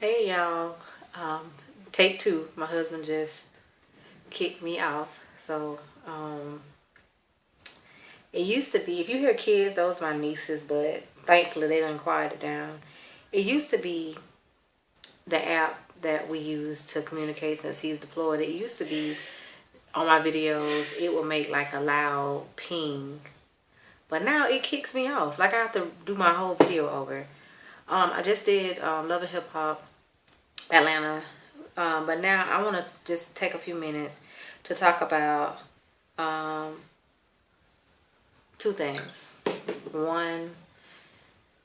Hey y'all, take two. My husband just kicked me off. It used to be, if you hear kids, those are my nieces, but thankfully they done quieted down. It used to be the app that we use to communicate since he's deployed. It used to be on my videos, it would make like a loud ping. But now it kicks me off. Like I have to do my whole video over. I just did Love and Hip Hop Atlanta. But now I want to just take a few minutes to talk about two things. One,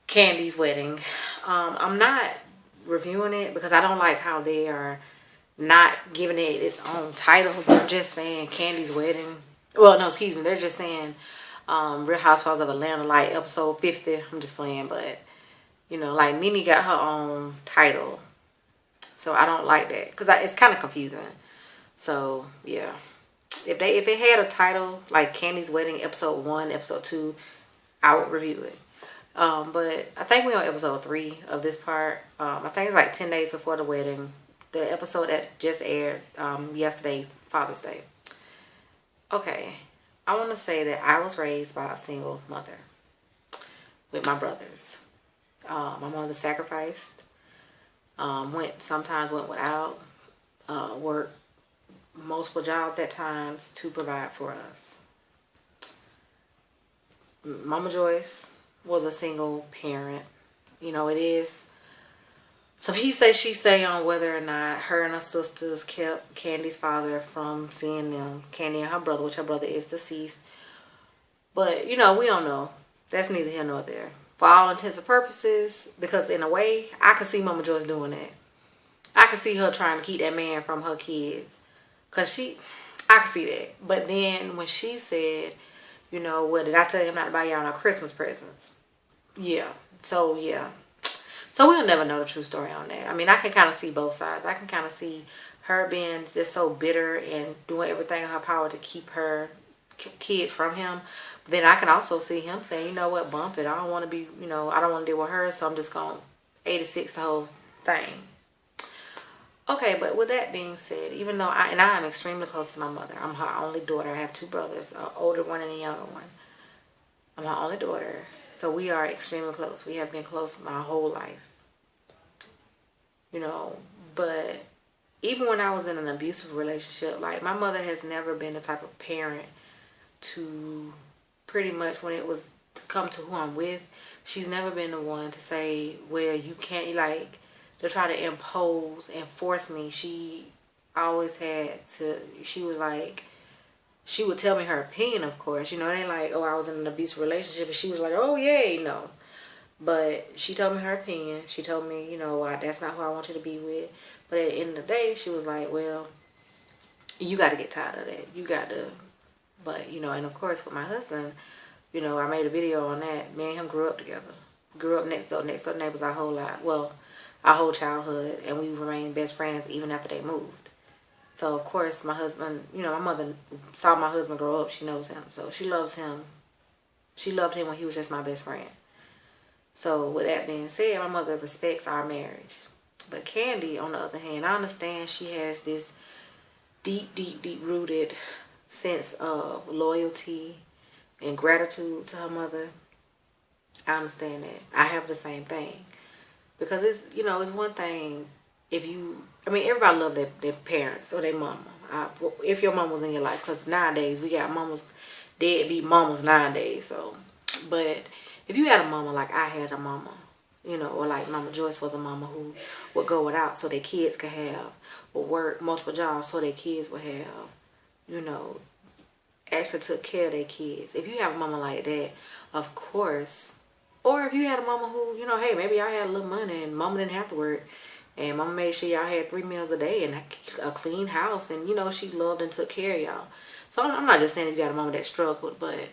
Kandi's wedding. I'm not reviewing it because I don't like how they are not giving it its own title. They're just saying Kandi's wedding. Well, no, excuse me. They're just saying Real Housewives of Atlanta, like episode 50. I'm just playing, but like Nene got her own title. So I don't like that because it's kind of confusing. So yeah, if it had a title like Kandi's Wedding episode 1, episode 2, I would review it. But I think we're on episode 3 of this part. I think it's like 10 days before the wedding. The episode that just aired yesterday, Father's Day. Okay, I want to say that I was raised by a single mother with my brothers. My mother sacrificed. Sometimes went without, worked multiple jobs at times to provide for us. Mama Joyce was a single parent. It is some he say she say on whether or not her and her sisters kept Kandi's father from seeing them. Kandi and her brother, which her brother is deceased. But, we don't know. That's neither here nor there. For all intents and purposes, because in a way, I could see Mama Joyce doing that. I could see her trying to keep that man from her kids. I could see that. But then when she said, well, did I tell him not to buy y'all no Christmas presents? Yeah. So, yeah. So we'll never know the true story on that. I mean, I can kind of see both sides. I can kind of see her being just so bitter and doing everything in her power to keep her kids from him. But then I can also see him saying, you know what, bump it. I don't want to be, I don't want to deal with her, so I'm just going to 86 the whole thing. Okay, but with that being said, even though I am extremely close to my mother. I'm her only daughter. I have 2 brothers, an older one and a younger one. I'm her only daughter. So we are extremely close. We have been close my whole life. But even when I was in an abusive relationship, like my mother has never been the type of parent to pretty much when it was to come to who I'm with, she's never been the one to say, well, you can't, like, to try to impose and force me. She always had to, she was like, she would tell me her opinion, of course. It ain't like, oh, I was in an abusive relationship and she was like, oh, yay, no. But she told me her opinion. She told me, that's not who I want you to be with. But at the end of the day, she was like, well, you got to get tired of that. You got to, but, and of course with my husband, I made a video on that. Me and him grew up together. Grew up next door neighbors our whole life. Well, our whole childhood. And we remained best friends even after they moved. So, of course, my husband, my mother saw my husband grow up. She knows him. So, she loves him. She loved him when he was just my best friend. So, with that being said, my mother respects our marriage. But Kandi, on the other hand, I understand she has this deep, deep, deep rooted sense of loyalty and gratitude to her mother. I understand that. I have the same thing. Because it's one thing everybody love their parents or their mama. If your mama was in your life, because nowadays we got mamas, deadbeat mamas nowadays. So, but if you had a mama like I had a mama, or like Mama Joyce was a mama who would go without so their kids could have, would work multiple jobs so their kids would have, actually took care of their kids. If you have a mama like that, of course, or if you had a mama who, hey, maybe y'all had a little money and mama didn't have to work, and mama made sure y'all had 3 meals a day and a clean house, and, she loved and took care of y'all. So I'm not just saying if you got a mama that struggled, but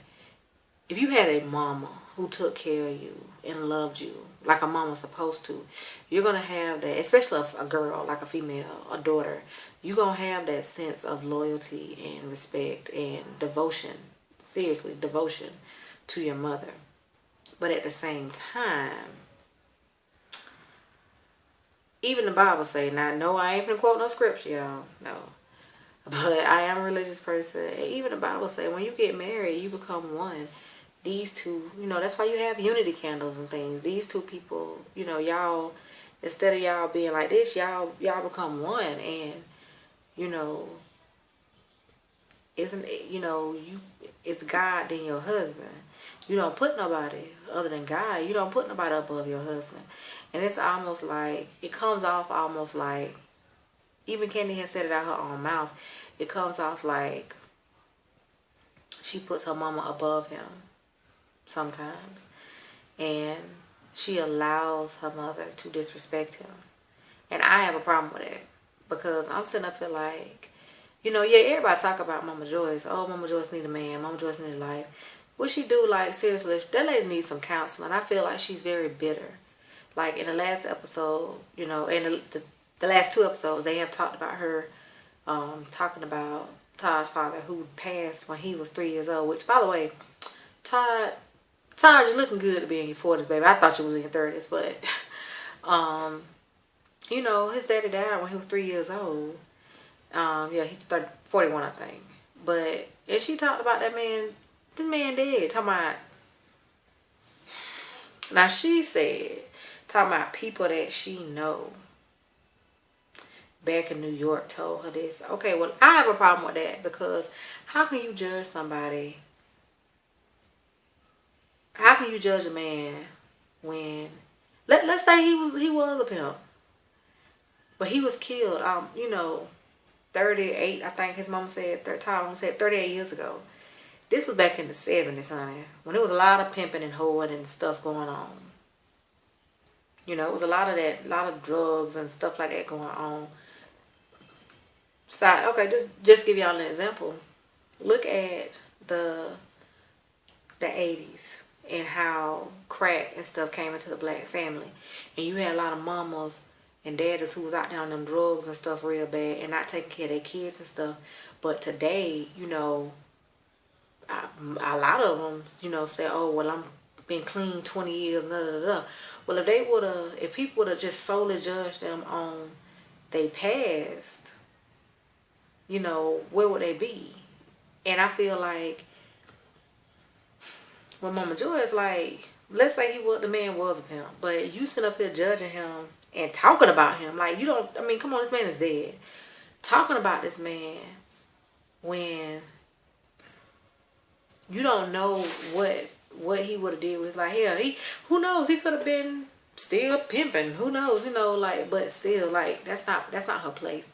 if you had a mama who took care of you and loved you like a mama's supposed to, you're going to have that, especially a girl, like a female, a daughter, you're going to have that sense of loyalty and respect and devotion, seriously, devotion to your mother. But at the same time, even the Bible say, now, no, I ain't finna quote no scripture, y'all. No. But I am a religious person. And even the Bible say, when you get married, you become one. These two, you know, that's why you have unity candles and things. These two people, you know, y'all, instead of y'all being like this, y'all become one. And, you know, isn't it, you know, it's God then your husband. You don't put nobody other than God. You don't put nobody above your husband. And it's almost like, it comes off almost like, even Kandi has said it out her own mouth, it comes off like she puts her mama above him sometimes. And she allows her mother to disrespect him. And I have a problem with that. Because I'm sitting up here like, you know, yeah, everybody talk about Mama Joyce. Oh, Mama Joyce need a man. Mama Joyce need a life. What she do, like, seriously, that lady needs some counseling. I feel like she's very bitter. Like, in the last episode, you know, in the last 2 episodes, they have talked about her talking about Todd's father who passed when he was 3 years old. Which, by the way, Todd, you're looking good to be in your 40s, baby. I thought you was in your 30s, but, you know, his daddy died when he was 3 years old. Yeah, he's 41, I think. But, and she talked about that man, this man dead. Talking about, now she said, talking about people that she know back in New York told her this. Okay, well, I have a problem with that because how can you judge somebody? How can you judge a man when, let's say he was a pimp, but he was killed, you know, 38, I think his mama said, Todd said 38 years ago. This was back in the 70s, honey, when there was a lot of pimping and hoeing and stuff going on. You know, it was a lot of that, a lot of drugs and stuff like that going on. So, okay, just give y'all an example. Look at the 80s and how crack and stuff came into the black family. And you had a lot of mamas and daddies who was out there on them drugs and stuff real bad and not taking care of their kids and stuff. But today, you know, a lot of them, you know, say, oh, well, I'm been clean 20 years, da da da. Well, if people would have just solely judged them on they past, you know, where would they be? And I feel like when Mama Joyce, like, let's say the man was a pimp, but you sit up here judging him and talking about him, like, you don't, I mean, come on, this man is dead. Talking about this man when you don't know what he would have did with his life. Hell, who knows? He could have been still pimping. Who knows? You know, like, but still, like, that's not her place.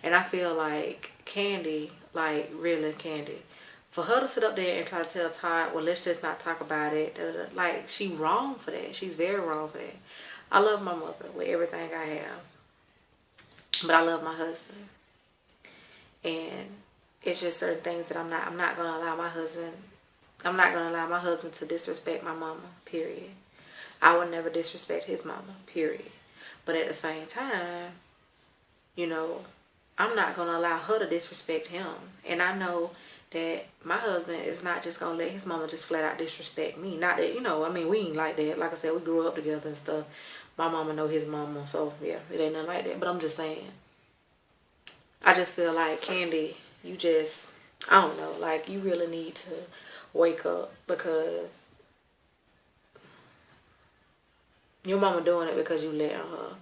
And I feel like Kandi, like, really Kandi, for her to sit up there and try to tell Todd, well, let's just not talk about it. Like, she wrong for that. She's very wrong for that. I love my mother with everything I have, but I love my husband, and it's just certain things that I'm not gonna allow my husband. I'm not gonna allow my husband to disrespect my mama. Period. I would never disrespect his mama. Period. But at the same time, you know, I'm not gonna allow her to disrespect him, and I know that my husband is not just gonna let his mama just flat out disrespect me. Not that, you know, I mean, we ain't like that. Like I said, we grew up together and stuff. My mama know his mama, so yeah, it ain't nothing like that. But I'm just saying, I just feel like, Kandi, you just, I don't know, like, you really need to wake up, because your mama doing it because you letting her.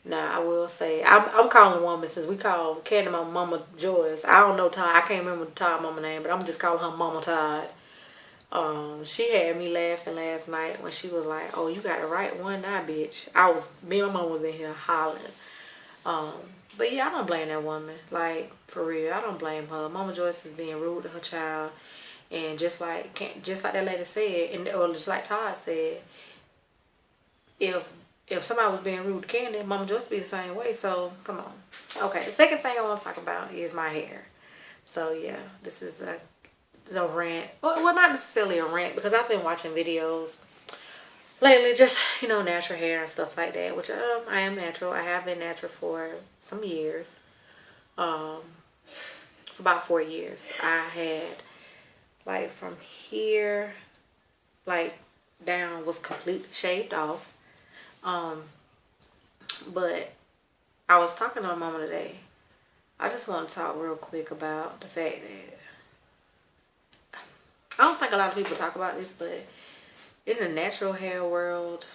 Now, I will say, I'm calling a woman, since we call Kandi my Mama Joyce. I don't know Todd. I can't remember the Todd mama name, but I'm just calling her Mama Todd. She had me laughing last night when she was like, oh, you got the right one now, bitch. Me and my mom was in here hollering. But yeah, I don't blame that woman. Like, for real, I don't blame her. Mama Joyce is being rude to her child. And just like that lady said, or just like Todd said, if somebody was being rude to Kandi, Mama Joyce would be the same way. So, come on. Okay, the second thing I want to talk about is my hair. So, yeah, this is a rant. Well, not necessarily a rant, because I've been watching videos lately, just, you know, natural hair and stuff like that, which I am natural. I have been natural for some years. For about 4 years. I had, like, from here, like, down was completely shaved off. But I was talking to my mama today. I just want to talk real quick about the fact that I don't think a lot of people talk about this, but in the natural hair world,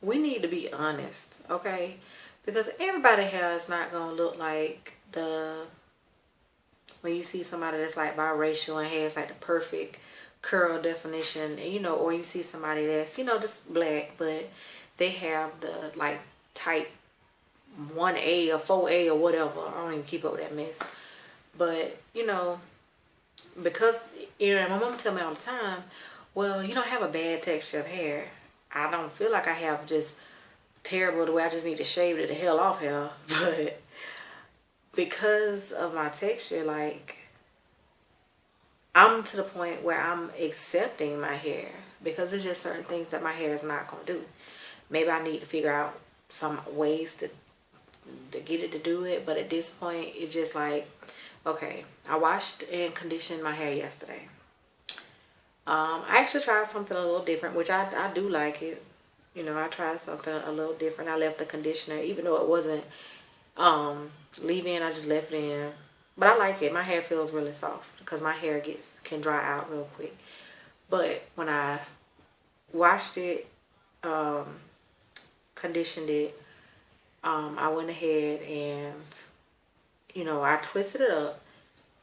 we need to be honest, okay? Because everybody's hair is not going to look like when you see somebody that's like biracial and has like the perfect curl definition, you know, or you see somebody that's, you know, just black, but they have the like type 1A or 4A or whatever. I don't even keep up with that mess. But, you know, because, you know, my mom tell me all the time, well, you don't have a bad texture of hair. I don't feel like I have just terrible the way I just need to shave it the hell off hair. But because of my texture, like, I'm to the point where I'm accepting my hair because there's just certain things that my hair is not going to do. Maybe I need to figure out some ways to get it to do it. But at this point, it's just like, okay, I washed and conditioned my hair yesterday. I actually tried something a little different, which I do like it. You know, I tried something a little different. I left the conditioner, even though it wasn't leave-in, I just left it in. But I like it. My hair feels really soft because my hair can dry out real quick. But when I washed it, conditioned it, I went ahead and, you know, I twisted it up.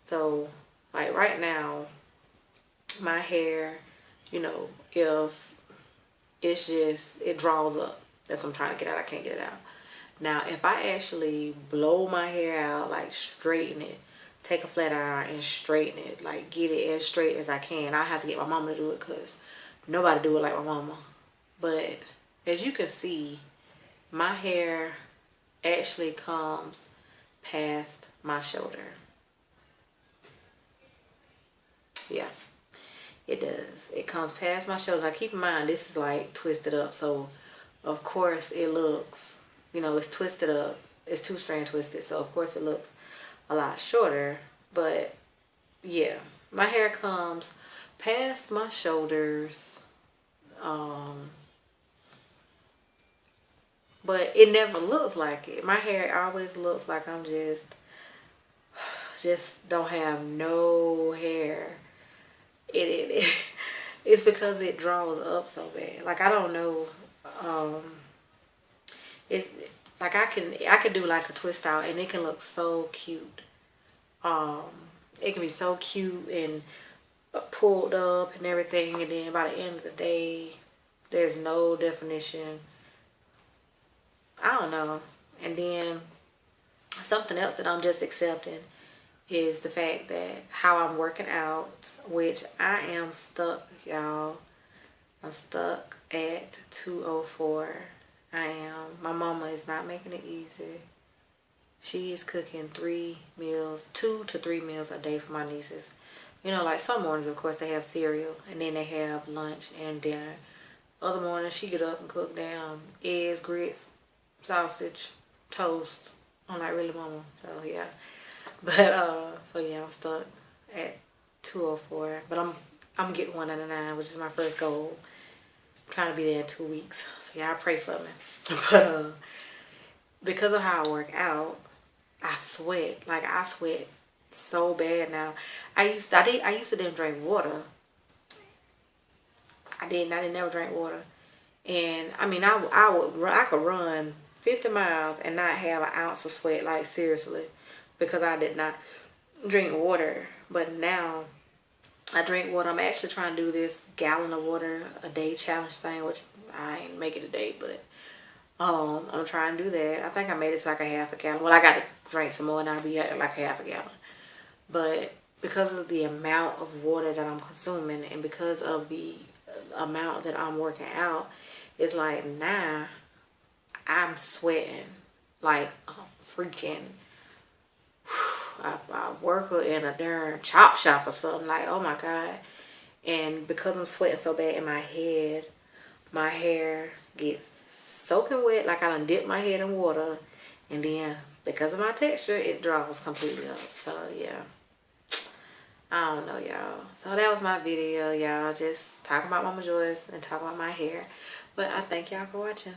So, like right now, my hair, you know, if it's just, it draws up. That's what I'm trying to get out. I can't get it out. Now, if I actually blow my hair out, like straighten it, take a flat iron and straighten it, like get it as straight as I can. I have to get my mama to do it because nobody do it like my mama. But as you can see, my hair actually comes past my shoulder. Yeah, it does. It comes past my shoulder. Now keep in mind, this is like twisted up. So, of course, it looks, you know, it's twisted up. It's 2-strand twisted. So, of course, it looks a lot shorter. But, yeah, my hair comes past my shoulders. But it never looks like it. My hair always looks like I'm just don't have no hair. It's because it draws up so bad. Like, I don't know. It's like I can do like a twist out and it can look so cute. It can be so cute and pulled up and everything, and then by the end of the day, there's no definition. I don't know. And then something else that I'm just accepting is the fact that how I'm working out, which I am stuck, y'all. I'm stuck at 204. I am. My mama is not making it easy. She is cooking 2 to 3 meals a day for my nieces. You know, like some mornings, of course, they have cereal, and then they have lunch and dinner. Other mornings, she get up and cook down eggs, grits, sausage, toast. I'm like, really, mama? So, yeah. But, so yeah, I'm stuck at 204. But I'm getting 199, which is my first goal. I'm trying to be there in 2 weeks. So, yeah, pray for me. But, because of how I work out, I sweat. Like, I sweat so bad now. I used to didn't drink water. I didn't never drink water. And, I mean, I could run 50 miles and not have an ounce of sweat. Like, seriously. Because I did not drink water. But now I drink water. I'm actually trying to do this gallon of water a day challenge thing, which I ain't make it a day, but I'm trying to do that. I think I made it to like a half a gallon. Well, I got to drink some more and I'll be at like half a gallon. But because of the amount of water that I'm consuming and because of the amount that I'm working out, it's like now I'm sweating like a freaking a worker in a darn chop shop or something. Like, oh my God. And because I'm sweating so bad in my head, my hair gets soaking wet. Like I done dipped my head in water. And then because of my texture, it draws completely up. So yeah, I don't know, y'all. So that was my video, y'all. Just talking about Mama Joyce and talking about my hair. But I thank y'all for watching.